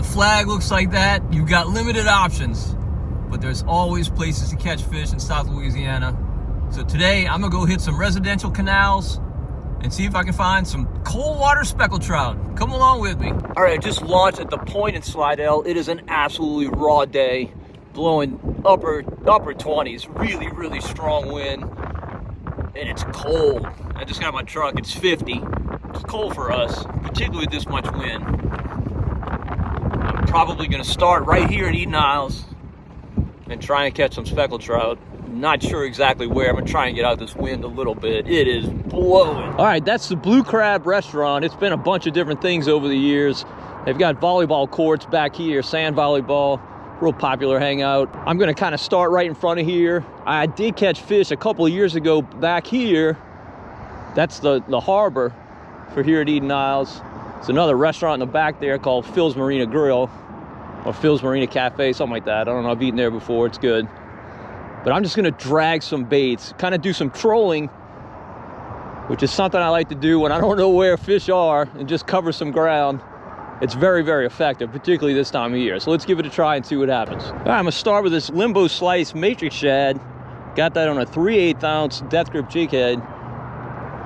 the flag looks like that, you've got limited options. But there's always places to catch fish in South Louisiana. So today, I'm gonna go hit some residential canals and see if I can find some cold water speckled trout. Come along with me. All right, I just launched at the point in Slidell. It is an absolutely raw day, blowing upper 20s, really strong wind, and it's cold. I just got my truck, it's 50. It's cold for us, particularly with this much wind. I'm probably gonna start right here at Eden Isles and try and catch some speckled trout. Not sure exactly where. I'm gonna try and get out this wind a little bit. It is blowing. All right, that's the Blue Crab restaurant. It's been a bunch of different things over the years. They've got volleyball courts back here, sand volleyball, real popular hangout. I'm gonna kind of start right in front of here. I did catch fish a couple of years ago back here. That's the harbor for here at Eden Isles. It's another restaurant in the back there called Phil's Marina Grill or Phil's Marina Cafe, something like that. I don't know, I've eaten there before, it's good. But I'm just gonna drag some baits, kind of do some trolling, which is something I like to do when I don't know where fish are, and just cover some ground. It's very effective, particularly this time of year. So let's give it a try and see what happens. All right, I'm gonna start with this Limbo Slice Matrix Shad. Got that on a 3/8 ounce death grip jig head.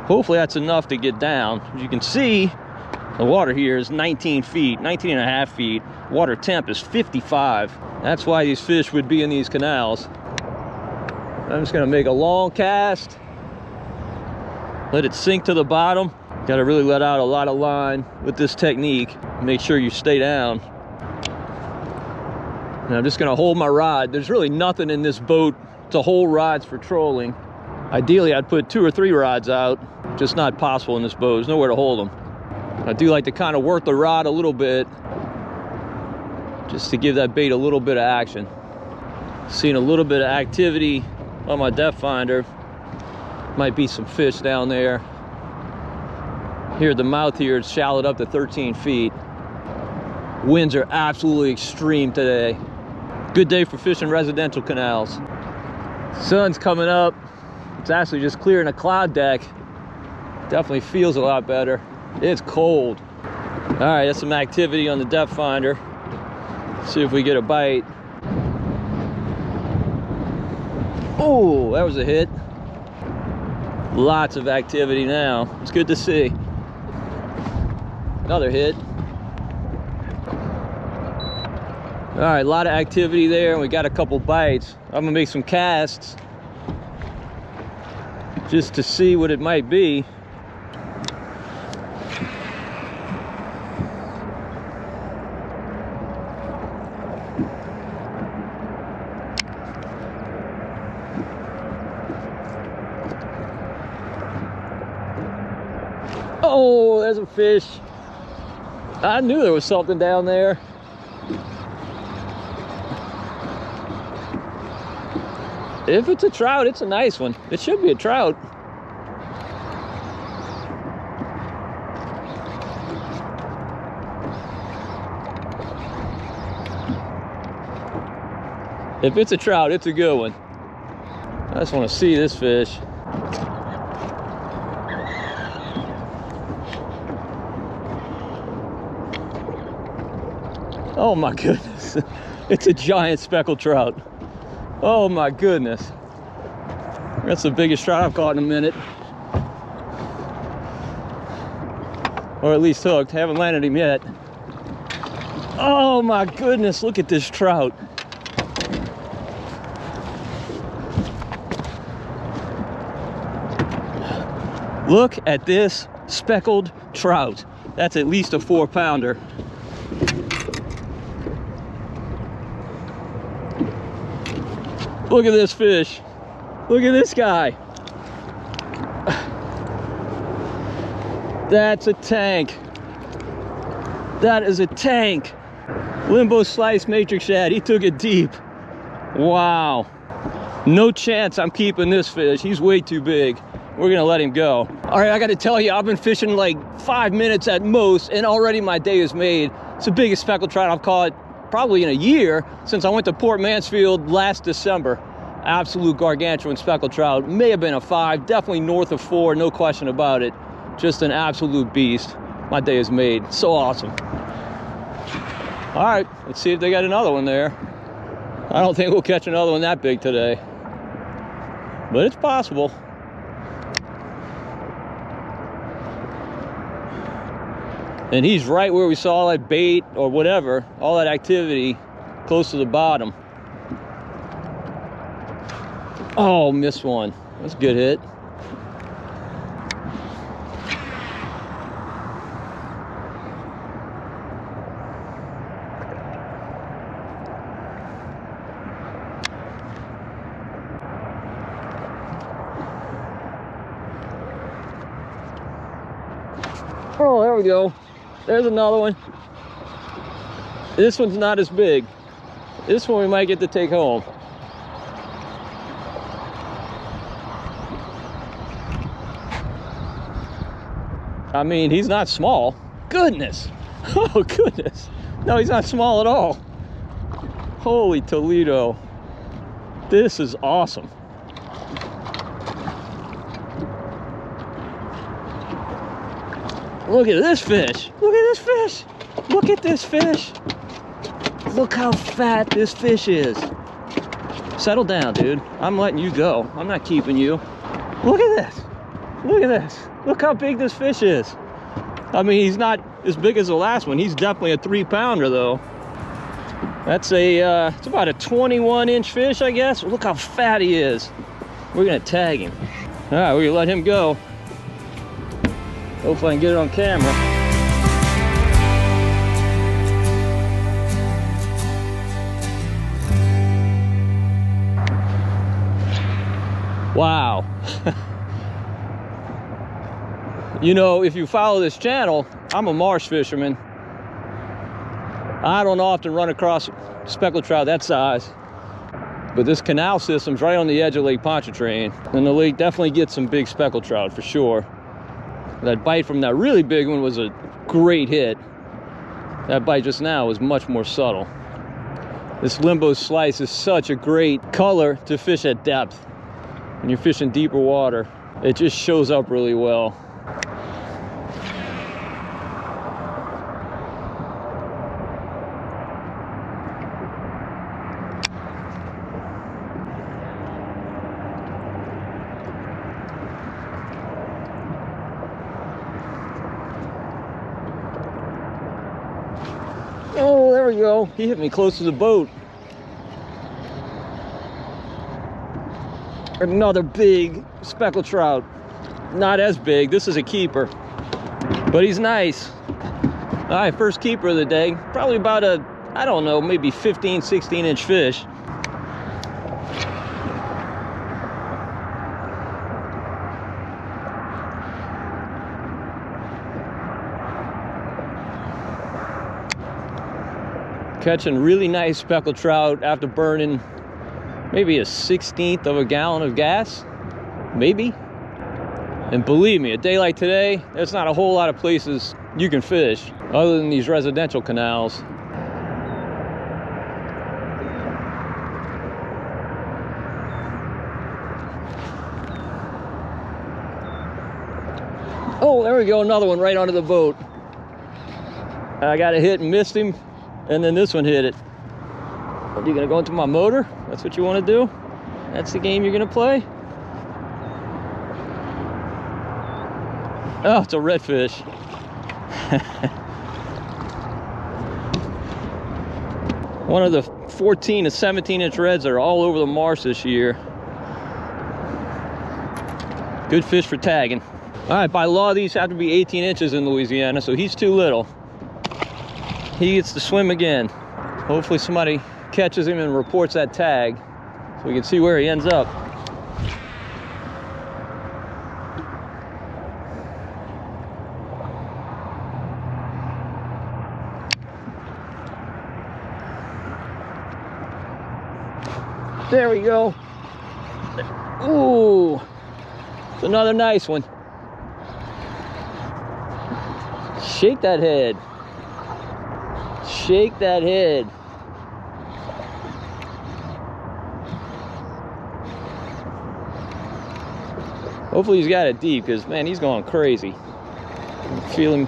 Hopefully that's enough to get down. As you can see, the water here is 19 feet, 19 and a half feet. Water temp is 55. That's why these fish would be in these canals. I'm just gonna make a long cast, let it sink to the bottom. Gotta really let out a lot of line with this technique. Make sure you stay down. And I'm just gonna hold my rod. There's really nothing in this boat to hold rods for trolling. Ideally, I'd put 2 or 3 rods out, just not possible in this boat. There's nowhere to hold them. I do like to kind of work the rod a little bit, just to give that bait a little bit of action. Seeing a little bit of activity on my depth finder. Might be some fish down there. Here at the mouth here, it's shallowed up to 13 feet. Winds are absolutely extreme today. Good day for fishing residential canals. Sun's coming up. It's actually just clearing a cloud deck. Definitely feels a lot better. It's cold. All right, that's some activity on the depth finder. See if we get a bite. Oh, that was a hit. Lots of activity now. It's good to see. Another hit. All right, a lot of activity there, and we got a couple bites. I'm gonna make some casts just to see what it might be. Oh, there's a fish. I knew there was something down there. If it's a trout, it's a nice one. It should be a trout. If it's a trout, it's a good one. I just want to see this fish. Oh my goodness, it's a giant speckled trout. Oh my goodness. That's the biggest trout I've caught in a minute. Or at least hooked, haven't landed him yet. Oh my goodness, look at this trout. Look at this speckled trout. That's at least a 4-pounder. Look at this fish. Look at this guy. That's a tank. That is a tank. Limbo Slice Matrix Shad. He took it deep. Wow. No chance I'm keeping this fish. He's way too big. We're gonna let him go. All right, I gotta tell you, I've been fishing like 5 minutes at most, and already my day is made. It's the biggest speckled trout I've caught probably in a year since I went to Port Mansfield last December. Absolute gargantuan speckled trout. May have been a 5, definitely north of 4, no question about it. Just an absolute beast. My day is made. So awesome. All right, let's see if they got another one there. I don't think we'll catch another one that big today, but it's possible. And he's right where we saw that bait or whatever, all that activity close to the bottom. Oh, missed one. That's a good hit. Oh, there we go. There's another one. This one's not as big. This one we might get to take home. I mean, he's not small. Goodness. Oh, goodness. No, he's not small at all. Holy Toledo. This is awesome. Look at this fish. Look at this fish. Look at this fish. Look how fat this fish is. Settle down, dude. I'm letting you go. I'm not keeping you. Look at this. Look at this. Look how big this fish is. I mean, he's not as big as the last one. He's definitely a 3-pounder though. That's a, it's about a 21-inch fish, I guess. Look how fat he is. We're gonna tag him. All right, we're gonna let him go. Hopefully I can get it on camera. Wow. You know, if you follow this channel, I'm a marsh fisherman. I don't often run across speckled trout that size, but this canal system's right on the edge of Lake Pontchartrain, and the lake definitely gets some big speckled trout for sure. That bite from that really big one was a great hit. That bite just now was much more subtle. This limbo slice is such a great color to fish at depth. When you're fishing deeper water, it just shows up really well. Oh, there we go. He hit me close to the boat. Another big speckled trout. Not as big. This is a keeper, but he's nice. All right, first keeper of the day. Probably about a, I don't know, maybe 15, 16-inch fish. Catching really nice speckled trout after burning maybe a 1/16 of a gallon of gas, maybe. And believe me, a day like today, there's not a whole lot of places you can fish other than these residential canals. Oh, there we go, another one right onto the boat. I got a hit and missed him, and then this one hit it. Are you gonna go into my motor? That's what you wanna do? That's the game you're gonna play? Oh, it's a redfish. One of the 14 to 17-inch reds that are all over the marsh this year. Good fish for tagging. All right, by law, these have to be 18 inches in Louisiana, so he's too little. He gets to swim again. Hopefully somebody catches him and reports that tag so we can see where he ends up. There we go. Ooh, it's another nice one. Shake that head. Shake that head. Hopefully he's got it deep, because man, he's going crazy. Feel him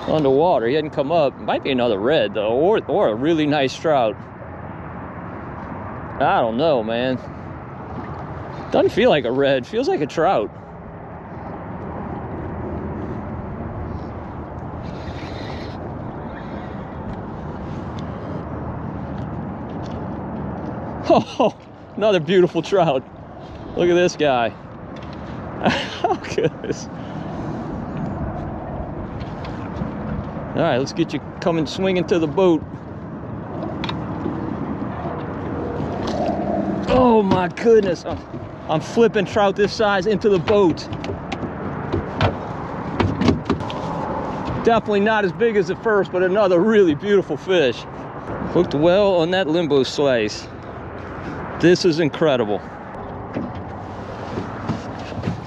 underwater. He hadn't come up. Might be another red though, or a really nice trout. I don't know, man. Doesn't feel like a red. Feels like a trout. Oh, another beautiful trout. Look at this guy. Oh, goodness. All right, let's get you coming swinging to the boat. Oh my goodness. I'm flipping trout this size into the boat. Definitely not as big as the first, but another really beautiful fish. Hooked well on that limbo slice. This is incredible.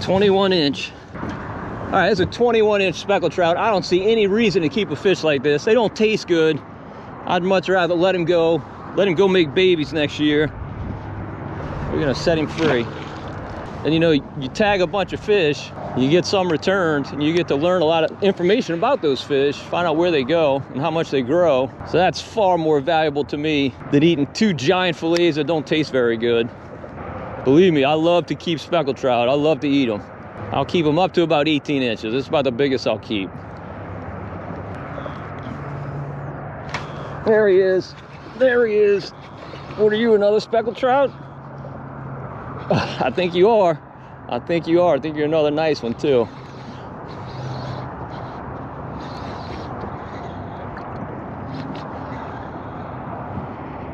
21 inch. All right, it's a 21 inch speckled trout. I don't see any reason to keep a fish like this. They don't taste good. I'd much rather let him go make babies next year. We're gonna set him free. And you know, you tag a bunch of fish, you get some returned, and you get to learn a lot of information about those fish, find out where they go and how much they grow. So that's far more valuable to me than eating 2 giant fillets that don't taste very good. Believe me, I love to keep speckled trout. I love to eat them. I'll keep them up to about 18 inches. This is about the biggest I'll keep. There he is. There he is. What are you, another speckled trout? I think you are. I think you are. I think you're another nice one too.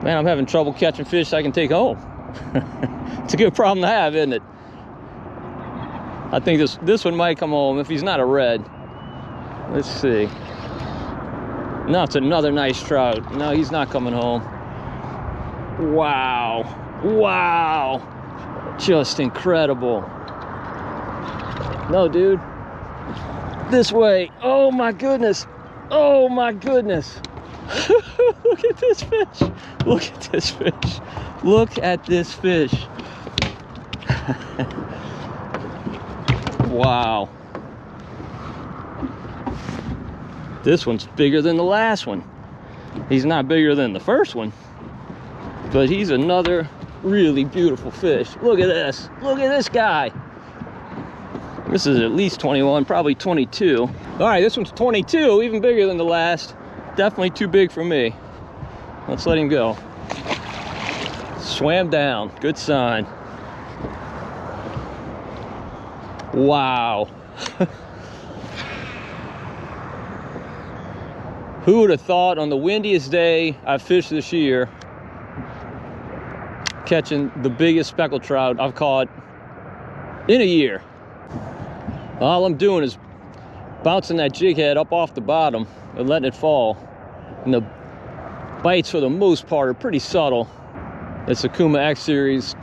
Man, I'm having trouble catching fish I can take home. It's a good problem to have, isn't it? I think this one might come home if he's not a red. Let's see. No, it's another nice trout. No, he's not coming home. Wow. Wow. Just incredible. No, dude. This way. Oh my goodness. Oh my goodness. Look at this fish. Look at this fish. Look at this fish. Wow. This one's bigger than the last one. He's not bigger than the first one, but he's another really beautiful fish. Look at this. Look at this guy. This is at least 21, probably 22. All right, this one's 22, even bigger than the last. Definitely too big for me. Let's let him go. Swam down. Good sign. Wow. Who would have thought on the windiest day I've fished this year, catching the biggest speckled trout I've caught in a year. All I'm doing is bouncing that jig head up off the bottom and letting it fall. And the bites, for the most part, are pretty subtle. It's a Kuma X Series,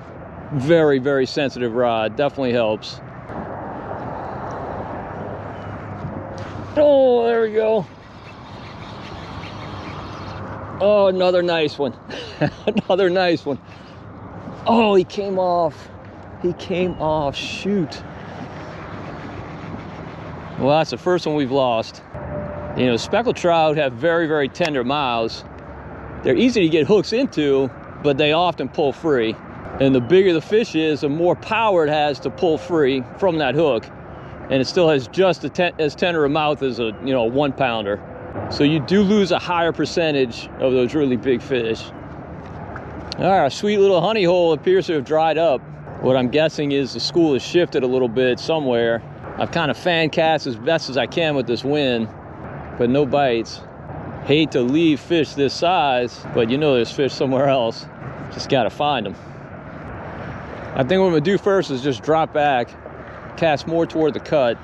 very, very sensitive rod. Definitely helps. Oh, there we go. Oh, another nice one. Another nice one. Oh, he came off. He came off. Shoot. Well, that's the first one we've lost. You know, speckled trout have very, very tender mouths. They're easy to get hooks into, but they often pull free. And the bigger the fish is, the more power it has to pull free from that hook. And it still has just as tender a mouth as a 1 pounder. So you do lose a higher percentage of those really big fish. All right, our sweet little honey hole appears to have dried up. What I'm guessing is the school has shifted a little bit somewhere. I've kind of fan cast as best as I can with this wind, but no bites. Hate to leave fish this size, but there's fish somewhere else. Just gotta find them. I think what I'm gonna do first is just drop back, cast more toward the cut,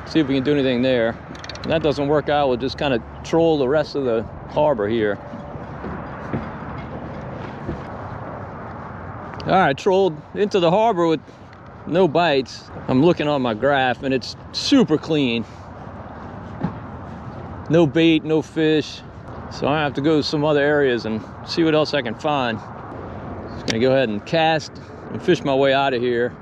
see if we can do anything there. If that doesn't work out, we'll just kind of troll the rest of the harbor here. All right, trolled into the harbor with no bites. I'm looking on my graph and it's super clean. No bait, no fish. So I have to go to some other areas and see what else I can find. Just gonna go ahead and cast and fish my way out of here.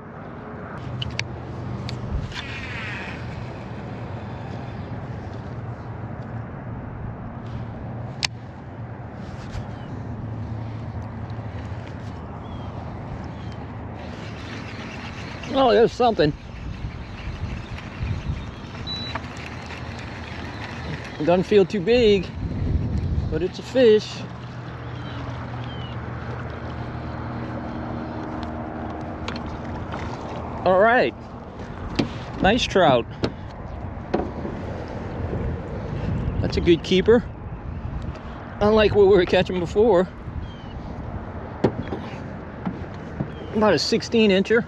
Oh, there's something. It doesn't feel too big, but it's a fish. All right, nice trout. That's a good keeper. Unlike what we were catching before. About a 16-incher.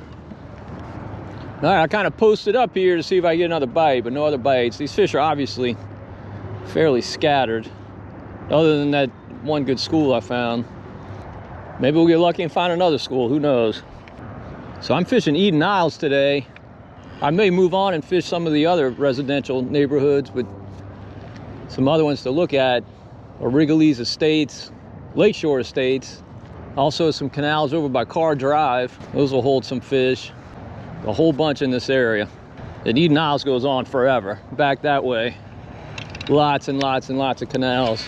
All right, I kind of posted up here to see if I get another bite, but no other bites. These fish are obviously fairly scattered, other than that one good school I found. Maybe we'll get lucky and find another school, who knows. So I'm fishing Eden Isles today. I may move on and fish some of the other residential neighborhoods, but some other ones to look at are Wrigley's Estates, Lakeshore Estates, also some canals over by Carr Drive. Those will hold some fish, a whole bunch in this area. And Eden Isles goes on forever, back that way. Lots and lots and lots of canals.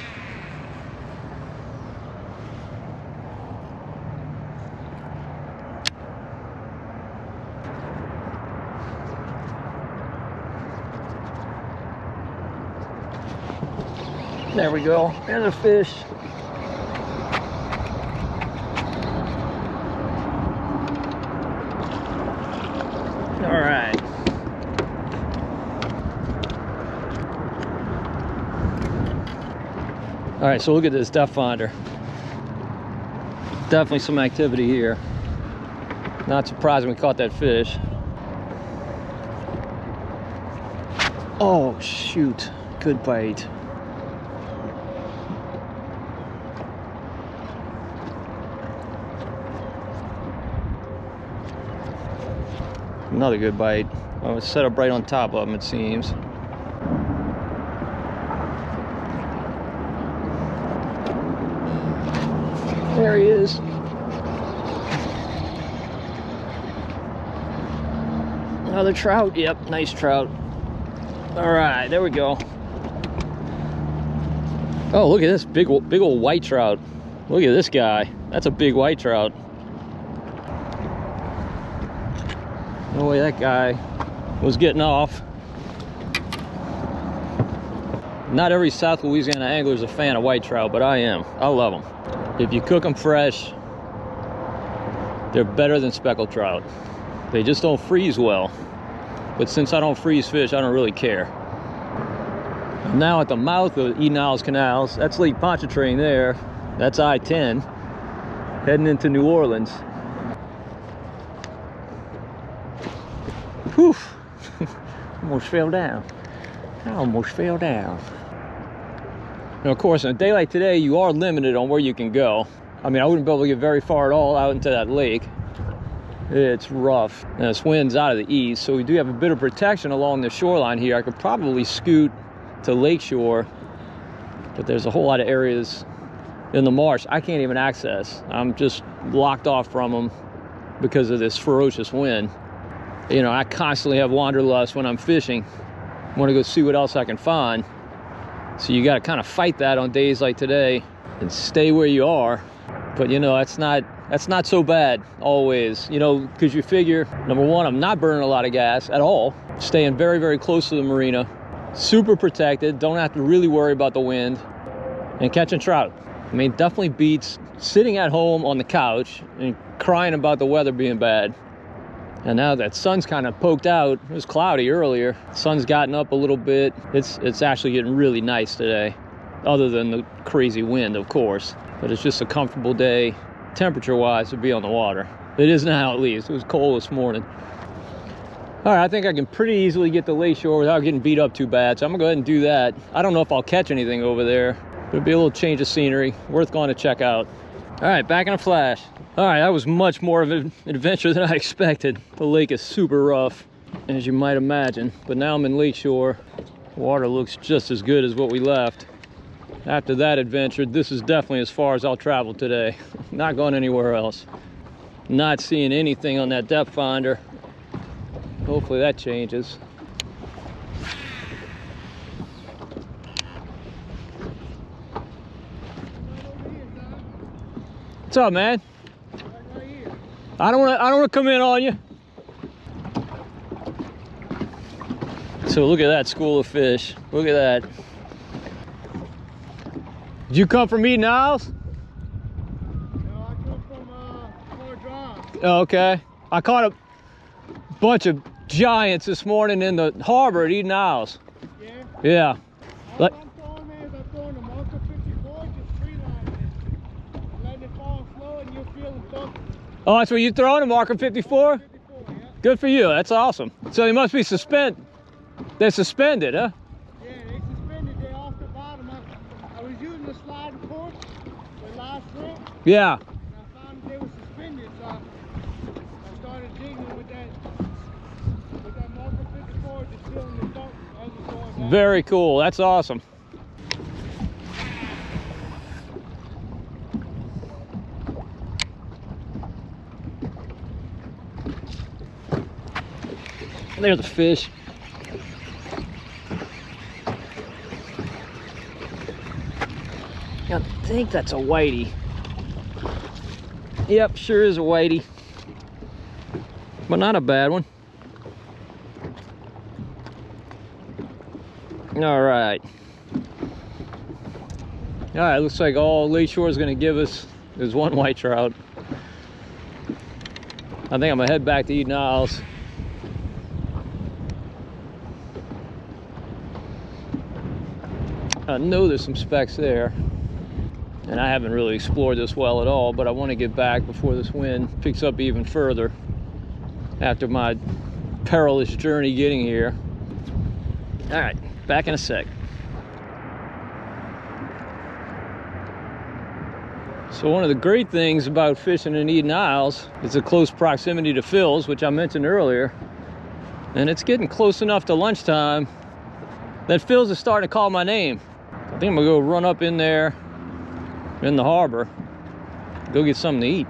There we go, there's a fish. All right. All right, so look at this depth finder. Definitely some activity here. Not surprising we caught that fish. Oh, shoot, good bite. Another good bite. I was set up right on top of him, it seems. There he is. Another trout. Yep, nice trout. All right, there we go. Oh, look at this big old white trout. Look at this guy. That's a big white trout. No way that guy was getting off. Not every South Louisiana angler is a fan of white trout, but I am. I love them. If you cook them fresh, they're better than speckled trout. They just don't freeze well. But since I don't freeze fish, I don't really care. I'm now at the mouth of Eden Isles Canals. That's Lake Pontchartrain there. That's I-10, heading into New Orleans. Whew, almost fell down. I almost fell down. Now, of course, on a day like today, you are limited on where you can go. I mean, I wouldn't be able to get very far at all out into that lake. It's rough. And this wind's out of the east, so we do have a bit of protection along the shoreline here. I could probably scoot to Lakeshore, but there's a whole lot of areas in the marsh I can't even access. I'm just locked off from them because of this ferocious wind. You know, I constantly have wanderlust when I'm fishing. I want to go see what else I can find. So you got to kind of fight that on days like today and stay where you are. But you know, that's not so bad always, you know, because you figure, number one, I'm not burning a lot of gas at all, staying very, very close to the marina, super protected, don't have to really worry about the wind, and catching trout. I mean, definitely beats sitting at home on the couch and crying about the weather being bad. And now that sun's kind of poked out, it was cloudy earlier, sun's gotten up a little bit. It's actually getting really nice today, other than the crazy wind, of course. But it's just a comfortable day, temperature-wise, to be on the water. It is now, at least. It was cold this morning. All right, I think I can pretty easily get to Lakeshore without getting beat up too bad, so I'm gonna go ahead and do that. I don't know if I'll catch anything over there, but it'll be a little change of scenery, worth going to check out. All right, back in a flash. All right, that was much more of an adventure than I expected. The lake is super rough, as you might imagine, but now I'm in Lakeshore. The water looks just as good as what we left. After that adventure, this is definitely as far as I'll travel today. Not going anywhere else. Not seeing anything on that depth finder. Hopefully that changes. What's up, man? I don't want to come in on you. So look at that school of fish. Look at that. Did you come from Canals? No, I come from Fort Drive. Oh, okay. I caught a bunch of giants this morning in the harbor at Canals. Yeah? Yeah. All I'm throwing is I'm throwing the marker 54, just freelining it. Letting it fall slow and you'll feel them thumping. Oh, that's what you throwing, a marker 54? 54, yeah. Good for you. That's awesome. So they must be They're suspended, huh? Yeah, they suspended. They off the bottom. I was using the sliding cord, the last shrimp, Yeah. and I found they were suspended, so I started jigging with that marker 54, just feeling the thump as it's going down. Very cool. That's awesome. There's a fish. I think that's a whitey. Yep, sure is a whitey. But not a bad one. All right. All right, looks like all Lakeshore is going to give us is one white trout. I think I'm going to head back to Canals. I know there's some specks there. And I haven't really explored this well at all, but I want to get back before this wind picks up even further after my perilous journey getting here. All right, back in a sec. So one of the great things about fishing in Canals is the close proximity to Phil's, which I mentioned earlier. And it's getting close enough to lunchtime that Phil's is starting to call my name. I think I'm gonna go run up in there in the harbor, go get something to eat.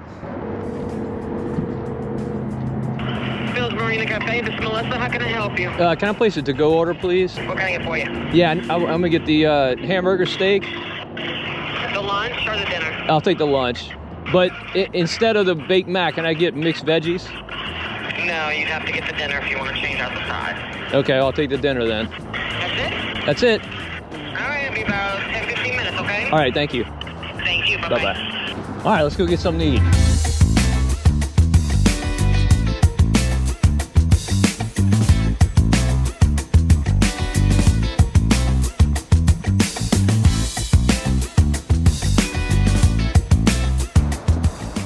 Phil's Marina Cafe, this is Melissa. How can I help you? Can I place a to-go order, please? What can I get for you? Yeah, I'm gonna get the hamburger steak. The lunch or the dinner? I'll take the lunch. But instead of the baked mac, can I get mixed veggies? No, you'd have to get the dinner if you want to change out the sides. Okay, I'll take the dinner then. That's it? That's it. All right, it'll be about 10-15 minutes, okay? All right, thank you. Thank you. Bye-bye. Bye-bye. All right, let's go get something to eat.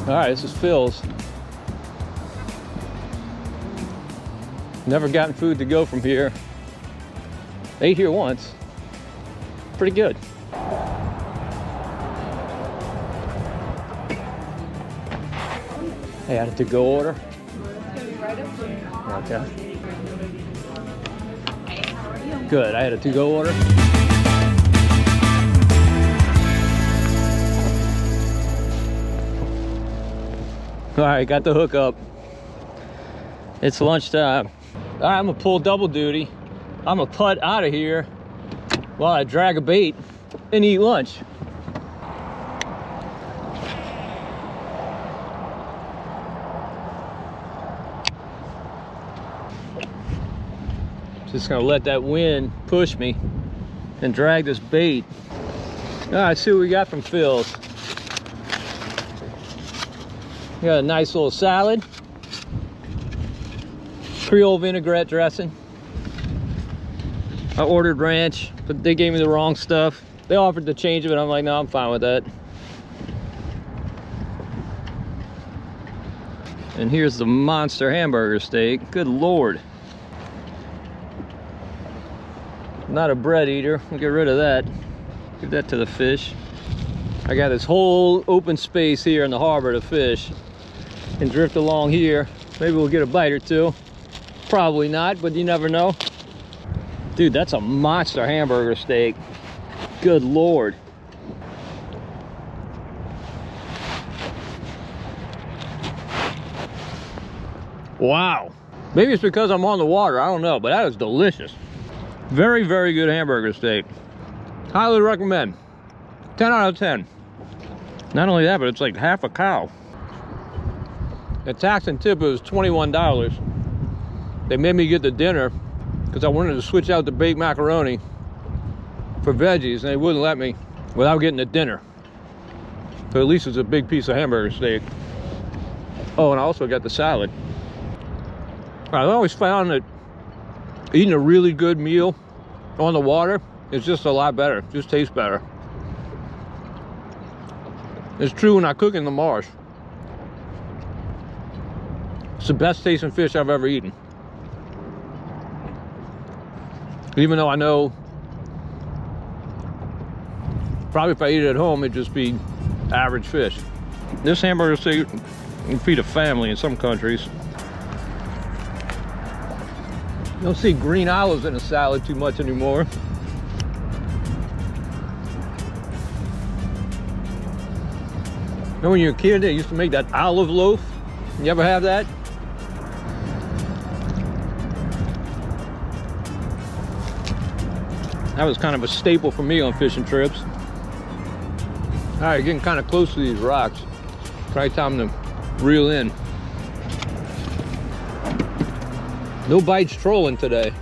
All right, this is Phil's. Never gotten food to go from here. Ate here once. Pretty good. Hey, I had a to-go order. Okay. Good, I had a to-go order. All right, got the hookup. It's lunchtime. All right, I'm gonna pull double duty. I'm gonna putt out of here while I drag a bait and eat lunch. Just gonna let that wind push me and drag this bait. All right, see what we got from Phil's. We got a nice little salad, Creole vinaigrette dressing. I ordered ranch, but they gave me the wrong stuff. They offered to change it, but I'm like, no, I'm fine with that. And here's the monster hamburger steak. Good Lord. Not a bread eater. We'll get rid of that. Give that to the fish. I got this whole open space here in the harbor to fish and drift along here. Maybe we'll get a bite or two. Probably not, but you never know. Dude, that's a monster hamburger steak. Good Lord. Wow. Maybe it's because I'm on the water. I don't know, but that is delicious. Very, very good hamburger steak. Highly recommend. 10 out of 10. Not only that, but it's like half a cow. The tax and tip was $21. They made me get the dinner. because I wanted to switch out the baked macaroni for veggies, and they wouldn't let me without getting the dinner. So at least it's a big piece of hamburger steak. Oh, and I also got the salad. I've always found that eating a really good meal on the water is just a lot better. It just tastes better. It's true when I cook in the marsh. It's the best tasting fish I've ever eaten. Even though I know probably if I eat it at home, it'd just be average fish. This hamburger steak can feed a family in some countries. You don't see green olives in a salad too much anymore. Remember when you were a kid, they used to make that olive loaf? You ever have that? That was kind of a staple for me on fishing trips. All right, getting kind of close to these rocks. Probably time to reel in. No bites trolling today.